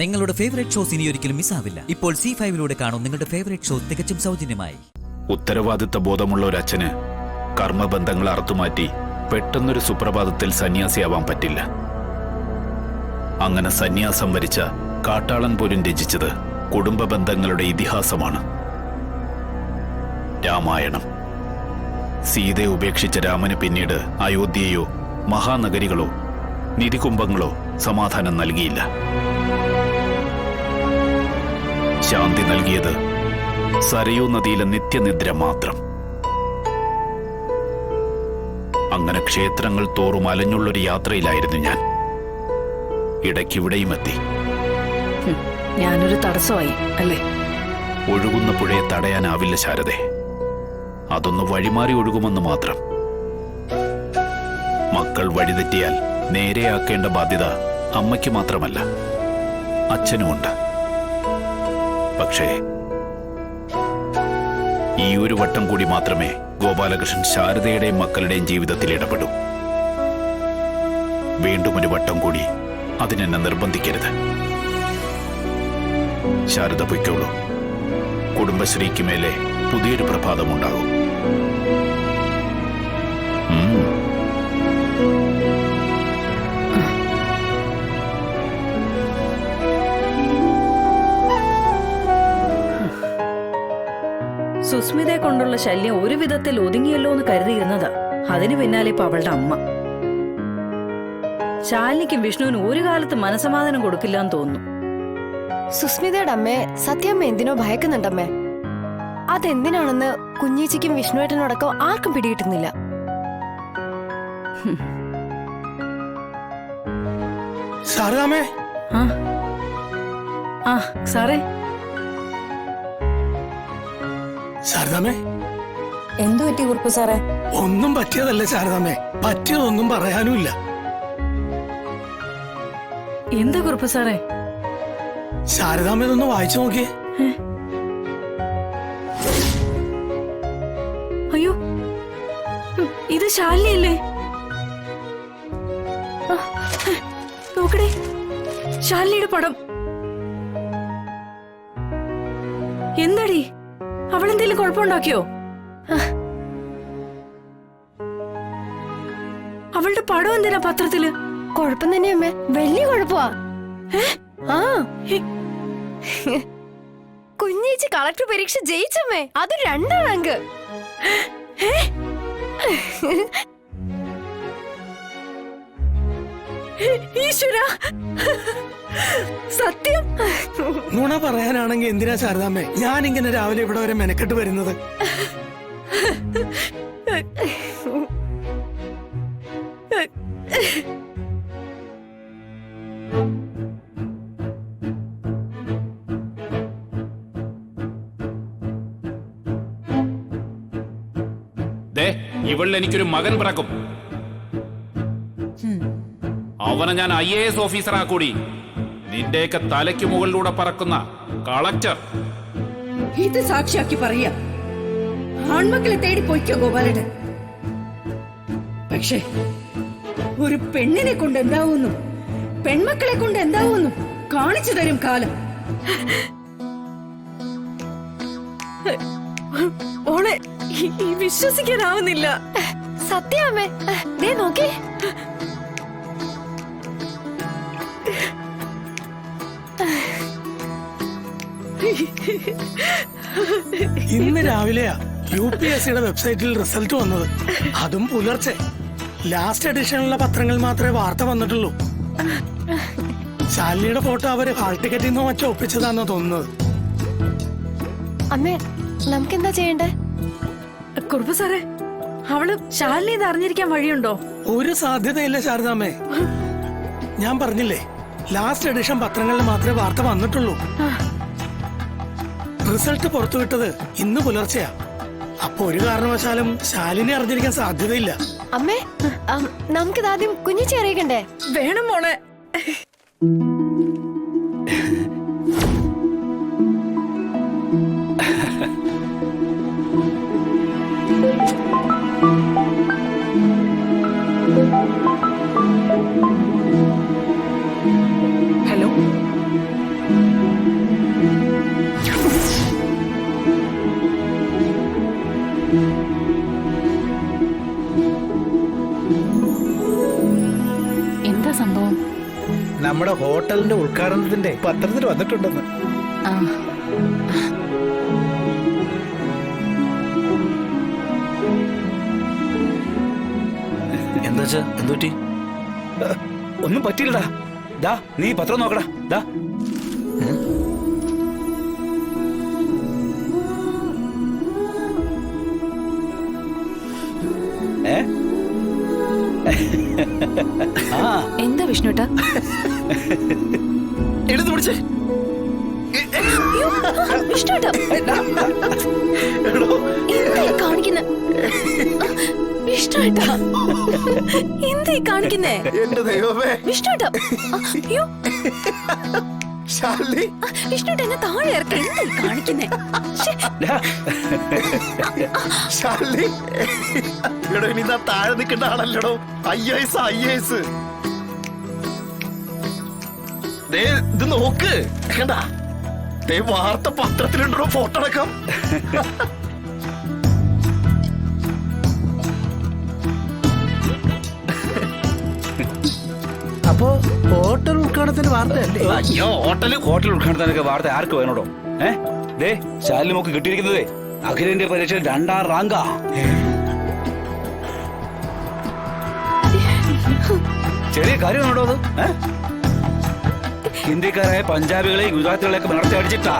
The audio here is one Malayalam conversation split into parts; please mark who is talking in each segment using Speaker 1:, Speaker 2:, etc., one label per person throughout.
Speaker 1: നിങ്ങളുടെ ഫേവറേറ്റ് ഷോസ് ഇനി ഒരിക്കലും മിസ്സാവില്ല. ഇപ്പോൾ C5 കാണും നിങ്ങളുടെ ഫേവറേറ്റ് ഷോ തികച്ചും സൗജന്യമായി.
Speaker 2: ഉത്തരവാദിത്ത ബോധമുള്ള ഒരു അച്ഛന് കർമ്മബന്ധങ്ങൾ അറുത്തുമാറ്റി പെട്ടെന്നൊരു സുപ്രഭാതത്തിൽ സന്യാസിയാവാൻ പറ്റില്ല. അങ്ങനെ സന്യാസം വരിച്ച കാട്ടാളൻ പോലും രചിച്ചത് കുടുംബ ബന്ധങ്ങളുടെ ഇതിഹാസമാണ്. രാമായണം. സീതയെ ഉപേക്ഷിച്ച രാമന് പിന്നീട് അയോധ്യയോ മഹാനഗരികളോ നിധികുംഭങ്ങളോ സമാധാനം നൽകിയില്ല. ശാന്തി നൽകിയത് സരയൂ നദിയിലെ നിത്യനിദ്ര മാത്രം. അങ്ങനെ ക്ഷേത്രങ്ങൾ തോറും അലഞ്ഞുള്ളൊരു യാത്രയിലായിരുന്നു ഞാൻ. ഇടയ്ക്കിവിടെയും എത്തി.
Speaker 3: ഞാനൊരു തടസ്സമായി അല്ലേ?
Speaker 2: ഒഴുകുന്ന പുഴയെ തടയാനാവില്ല ശാരദേ. അതൊന്ന് വഴിമാറി ഒഴുകുമെന്ന് മാത്രം. മക്കൾ വഴിതെറ്റിയാൽ നേരെയാക്കേണ്ട ബാധ്യത അമ്മയ്ക്ക് മാത്രമല്ല, അച്ഛനുമുണ്ട്. പക്ഷേ ഈ ഒരു വട്ടം കൂടി മാത്രമേ ഗോപാലകൃഷ്ണൻ ശാരദയുടെയും മക്കളുടെയും ജീവിതത്തിൽ ഇടപെടൂ. വീണ്ടും ഒരു വട്ടം കൂടി അതിനെന്നെ നിർബന്ധിക്കരുത്. ശാരദ പൊയ്ക്കോളൂ. കുടുംബശ്രീക്ക് മേലെ പുതിയൊരു പ്രഭാതമുണ്ടാകും.
Speaker 3: സുസ്മിതയെ കൊണ്ടുള്ള ശല്യം ഒരു വിധത്തിൽ ഒതുങ്ങിയല്ലോ എന്ന് കരുതിയിരുന്നതാ. അതിനു പിന്നാലെ ഇപ്പൊ അവളുടെ അമ്മ. ശാലിനിക്കും വിഷ്ണുവിനും ഒരു കാലത്ത് മനസമാധാനം കൊടുക്കില്ല എന്ന് തോന്നുന്നു.
Speaker 4: സുസ്മിതയുടെ അമ്മയെ സത്യമ്മ എന്തിനോ ഭയക്കുന്നുണ്ടമ്മേ. അതെന്തിനാണെന്ന് കുഞ്ഞീച്ചിക്കും വിഷ്ണുവേട്ടനോടൊക്കെ ആർക്കും പിടികിട്ടുന്നില്ല.
Speaker 5: സാറേ
Speaker 3: സാറേ.
Speaker 5: ശാരദാമേ,
Speaker 4: എന്തു പറ്റി കുറുപ്പ് സാറേ?
Speaker 5: ഒന്നും പറ്റിയതല്ല ശാരദാമേ, പറ്റിയതൊന്നും പറയാനുമില്ല.
Speaker 3: എന്താ കുറുപ്പ് സാറേ?
Speaker 5: ശാരദാമ ഇതൊന്ന് വായിച്ചു നോക്കിയേ.
Speaker 3: അയ്യോ, ഇത് ശാലിനിയല്ലേ? നോക്കടേ, ശാലിനിയുടെ പടം. എന്താടി, അവളെന്തേലും കുഴപ്പമുണ്ടാക്കിയോ? അവളുടെ പടം എന്തിനാ പത്രത്തില്?
Speaker 4: കുഴപ്പം തന്നെ അമ്മേ, വലിയ കുഴപ്പമാ. ആ കുഞ്ഞേച്ചി കളക്ടർ പരീക്ഷ ജയിച്ചമ്മേ, അത് 2 റാങ്ക്.
Speaker 3: ഈശ്വരാ, സത്യം?
Speaker 5: നുണ പറയാനാണെങ്കിൽ എന്തിനാ ശാരദാമേ ഞാനിങ്ങനെ രാവിലെ ഇവിടെ വരെ മെനക്കെട്ട് വരുന്നത്?
Speaker 2: ഇവളിൽ എനിക്കൊരു മകൻ പിറക്കും. അവനെ ഞാൻ IAS ഓഫീസറാക്കൂടി. നിന്റെയൊക്കെ തലയ്ക്ക് മുകളിലൂടെ പറക്കുന്ന കളക്ടർ.
Speaker 6: ഇത് സാക്ഷിയാക്കി പറയാ. ആൺമക്കളെ തേടി പോയിക്കോ ഗോപാലൻ. പക്ഷേ ഒരു പെണ്ണിനെ കൊണ്ട് എന്താവുന്നു, പെൺമക്കളെ കൊണ്ട് എന്താവുന്നു കാണിച്ചു തരും കാലം.
Speaker 3: ഓളെ വിശ്വസിക്കാനാവുന്നില്ല.
Speaker 4: സത്യമേ, ദേ നോക്കേ.
Speaker 5: ഇന്ന് രാവിലെയാ UPSCയുടെ വെബ്സൈറ്റിൽ റിസൾട്ട് വന്നത്. അതും പുലർച്ചെ. ലാസ്റ്റ് എഡിഷനിലുള്ള പത്രങ്ങൾ മാത്രമേ വാർത്ത വന്നിട്ടുള്ളൂ. ശാലിനിയുടെ ഫോട്ടോ അവര് ഹാൾ ടിക്കറ്റിൽ നിന്നോ മറ്റോ ഒപ്പിച്ചതാണെന്ന് തോന്നുന്നത്.
Speaker 4: അമ്മേ, നമുക്കെന്താ ചെയ്യണ്ടേ?
Speaker 3: കുറുപ്പ് സാറേ, അവള് ശാലിനി ഇത് അറിഞ്ഞിരിക്കാൻ വഴിയുണ്ടോ?
Speaker 5: ഒരു സാധ്യതയില്ല ശാരദാമേ. ഞാൻ പറഞ്ഞില്ലേ, ലാസ്റ്റ് എഡിഷൻ പത്രങ്ങളിൽ മാത്രമേ വാർത്ത വന്നിട്ടുള്ളൂ. റിസൾട്ട് പുറത്തുവിട്ടത് ഇന്ന് പുലർച്ചെയാ. അപ്പൊ ഒരു കാരണവശാലും ശാലിനി അറിഞ്ഞിരിക്കാൻ സാധ്യതയില്ല.
Speaker 4: അമ്മേ, നമുക്കിതാദ്യം കുഞ്ഞിച്ചി അറിയിക്കണ്ടേ?
Speaker 3: വേണം മോളെ.
Speaker 7: ഹോട്ടലിന്റെ ഉദ്ഘാടനത്തിന്റെ പത്രത്തിൽ വന്നിട്ടുണ്ടെന്ന്.
Speaker 2: എന്താ എന്തുപറ്റി? ഒന്നും പറ്റിയില്ലടാ. ദാ നീ പത്രം നോക്കടാ. ദാ
Speaker 4: എന്താ വിഷ്ണുട്ടാ?
Speaker 7: എടുത്തു പിടിച്ചേ.
Speaker 4: വിഷ്ണുട്ടാ എന്താ കാണിക്കുന്നെ? വിഷ്ണുട്ടാ എന്താ കാണിക്കുന്നേ?
Speaker 7: എന്റെ ദൈവമേ,
Speaker 4: വിഷ്ണുട്ടാ അയ്യോ
Speaker 7: ശാലിനി,
Speaker 4: വിഷ്ണുട്ടാ എന്നെ താഴെ ഇറക്കി. എന്താ കാണിക്കുന്നേ?
Speaker 7: ശാലിനി, എടോ ഇനി താഴെ നിൽക്കേണ്ട ആളല്ലടോ. IAS. ഇത് നോക്ക്, കണ്ടാ വാർത്ത പത്രത്തിലുണ്ടോ ഫോട്ടോ അടക്കം. അപ്പോ ഹോട്ടൽ ഉദ്ഘാടനത്തിന്റെ വാർത്തയല്ലേ?
Speaker 2: അയ്യോ, ഹോട്ടൽ ഉദ്ഘാടനത്തിനൊക്കെ വാർത്ത ആർക്ക് വേണോടോ? ദേ ശാലിനി മോക്ക് കിട്ടിയിരിക്കുന്നത് അഖിലേന്ത്യാ പരീക്ഷയിൽ 2ാം റാങ്കാ. ചെറിയ കാര്യമാണോ അത്? ഹിന്ദിക്കാരായ പഞ്ചാബികളെ ഗുജറാത്തികളെയൊക്കെ നടത്തി അടിച്ചിട്ടാ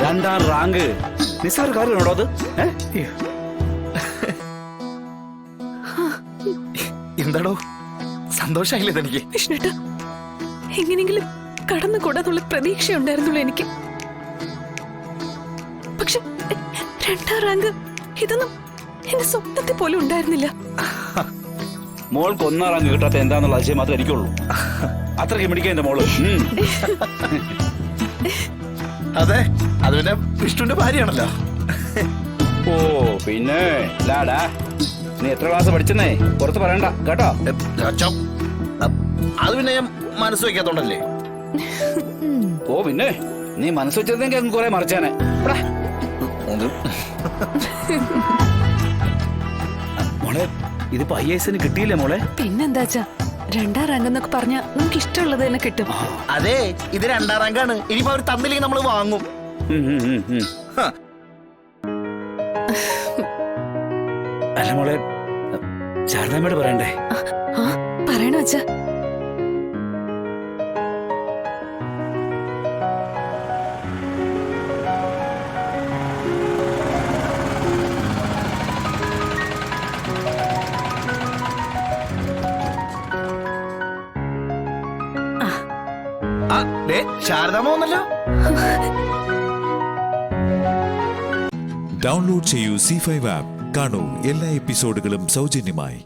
Speaker 2: 2ാം റാങ്ക്. നിസ്സാര കാര്യമാണോ അത്?
Speaker 7: എന്താടോ സന്തോഷായില്ലേ തനിക്ക്?
Speaker 4: വിഷ്ണുട്ടാ എങ്ങനെയെങ്കിലും കടന്നുകൂടാന്നുള്ള പ്രതീക്ഷയുണ്ടായിരുന്നുള്ളൂ എനിക്ക്. പക്ഷെ 2ാം റാങ്ക് ഇതൊന്നും എന്റെ സ്വപ്നത്തിൽ പോലും ഉണ്ടായിരുന്നില്ല.
Speaker 2: മോൾക്ക് 1ാം റാങ്ക് കിട്ടാത്ത എന്താന്നുള്ള അതിശയം മാത്രമേ എനിക്കുള്ളൂ. അത്രയ്ക്ക് മിടിക്കാൻ എന്റെ മോള്.
Speaker 7: അതെ, അത് പിന്നെ വിഷ്ണുവിന്റെ ഭാര്യയാണല്ലോ.
Speaker 2: ഓ പിന്നെ ലാടാ, നീ എത്ര ക്ലാസ് പഠിച്ചെന്നേ പുറത്ത് പറയണ്ട കേട്ടോ.
Speaker 7: അത് പിന്നെ ഞാൻ മനസ്സ് വെക്കാത്തോണ്ടല്ലേ.
Speaker 2: ഓ പിന്നെ നീ മനസ്സ് വെച്ചതെങ്കിൽ അങ്ങ് കുറെ മറിച്ചാനെ. മോളെ ഇതിപ്പോ IAS കിട്ടിയില്ലേ മോളെ?
Speaker 4: പിന്നെന്താച്ചാ 2ാം റാങ്ക് എന്നൊക്കെ പറഞ്ഞാ നമുക്ക് ഇഷ്ടമുള്ളത് തന്നെ കിട്ടും.
Speaker 7: അതെ, ഇത് 2ാം റാങ്കാണ്. ഇനിയിപ്പോ അവർ തന്നില്ലെങ്കിൽ നമ്മൾ വാങ്ങും.
Speaker 2: അല്ല മോളെ, ശാരദാമ്മയോട് പറയണ്ടേ?
Speaker 4: പറയണോ അച്ഛാ?
Speaker 7: ശാരദാമ്മ വന്നല്ലോ.
Speaker 8: ഡൗൺലോഡ് ചെയ്യൂ C5 ആപ്പ്. കാണൂ എല്ലാ എപ്പിസോഡുകളും സൗജന്യമായി.